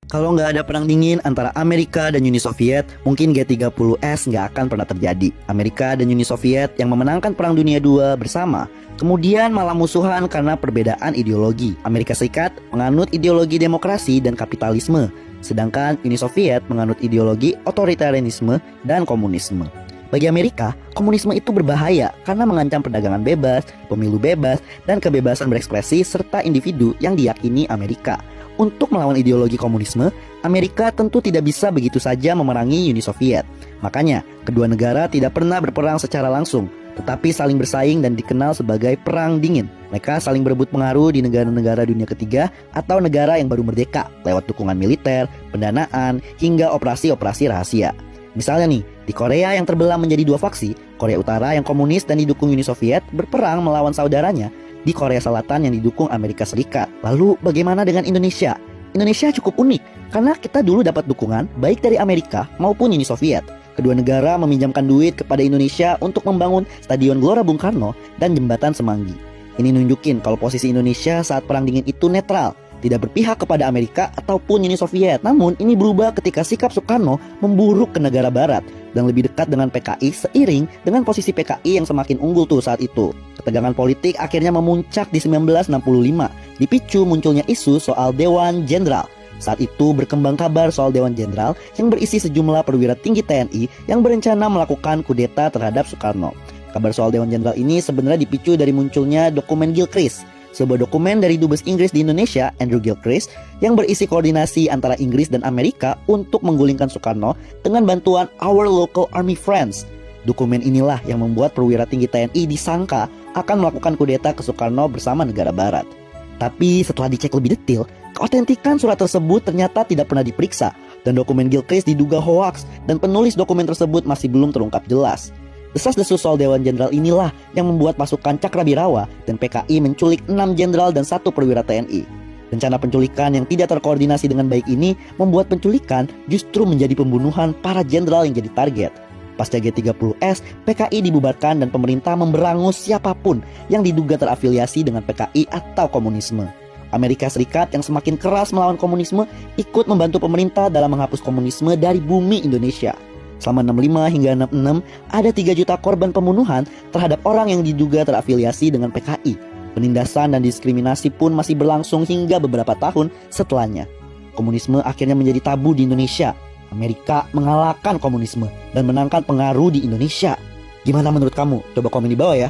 Kalau nggak ada perang dingin antara Amerika dan Uni Soviet, mungkin G30S nggak akan pernah terjadi. Amerika dan Uni Soviet yang memenangkan Perang Dunia II bersama, kemudian malah musuhan karena perbedaan ideologi. Amerika Serikat menganut ideologi demokrasi dan kapitalisme, sedangkan Uni Soviet menganut ideologi otoritarianisme dan komunisme. Bagi Amerika, komunisme itu berbahaya karena mengancam perdagangan bebas, pemilu bebas, dan kebebasan berekspresi serta individu yang diyakini Amerika. Untuk melawan ideologi komunisme, Amerika tentu tidak bisa begitu saja memerangi Uni Soviet. Makanya, kedua negara tidak pernah berperang secara langsung, tetapi saling bersaing dan dikenal sebagai perang dingin. Mereka saling berebut pengaruh di negara-negara dunia ketiga atau negara yang baru merdeka lewat dukungan militer, pendanaan, hingga operasi-operasi rahasia. Misalnya nih, di Korea yang terbelah menjadi dua faksi, Korea Utara yang komunis dan didukung Uni Soviet berperang melawan saudaranya di Korea Selatan yang didukung Amerika Serikat. Lalu bagaimana dengan Indonesia? Indonesia cukup unik karena kita dulu dapat dukungan baik dari Amerika maupun Uni Soviet. Kedua negara meminjamkan duit kepada Indonesia untuk membangun Stadion Gelora Bung Karno dan Jembatan Semanggi. Ini nunjukin kalau posisi Indonesia saat Perang Dingin itu netral, tidak berpihak kepada Amerika ataupun Uni Soviet. Namun ini berubah ketika sikap Soekarno memburuk ke negara barat dan lebih dekat dengan PKI seiring dengan posisi PKI yang semakin unggul tuh saat itu. Ketegangan politik akhirnya memuncak di 1965, dipicu munculnya isu soal Dewan Jenderal. Saat itu berkembang kabar soal Dewan Jenderal yang berisi sejumlah perwira tinggi TNI yang berencana melakukan kudeta terhadap Soekarno. Kabar soal Dewan Jenderal ini sebenarnya dipicu dari munculnya dokumen Gilchrist, sebuah dokumen dari Dubes Inggris di Indonesia, Andrew Gilchrist, yang berisi koordinasi antara Inggris dan Amerika untuk menggulingkan Soekarno dengan bantuan Our Local Army Friends. Dokumen inilah yang membuat perwira tinggi TNI disangka akan melakukan kudeta ke Soekarno bersama negara barat. Tapi setelah dicek lebih detail, keautentikan surat tersebut ternyata tidak pernah diperiksa, dan dokumen Gilchrist diduga hoaks, dan penulis dokumen tersebut masih belum terungkap jelas. Desas-desus soal Dewan Jenderal inilah yang membuat pasukan Cakrabirawa dan PKI menculik 6 jenderal dan 1 perwira TNI. Rencana penculikan yang tidak terkoordinasi dengan baik ini membuat penculikan justru menjadi pembunuhan para jenderal yang jadi target. Pasca G30S, PKI dibubarkan dan pemerintah memberangus siapapun yang diduga terafiliasi dengan PKI atau komunisme. Amerika Serikat yang semakin keras melawan komunisme ikut membantu pemerintah dalam menghapus komunisme dari bumi Indonesia. Selama 65 hingga 66, ada 3 juta korban pembunuhan terhadap orang yang diduga terafiliasi dengan PKI. Penindasan dan diskriminasi pun masih berlangsung hingga beberapa tahun setelahnya. Komunisme akhirnya menjadi tabu di Indonesia. Amerika mengalahkan komunisme dan menangkan pengaruh di Indonesia. Gimana menurut kamu? Coba komen di bawah ya.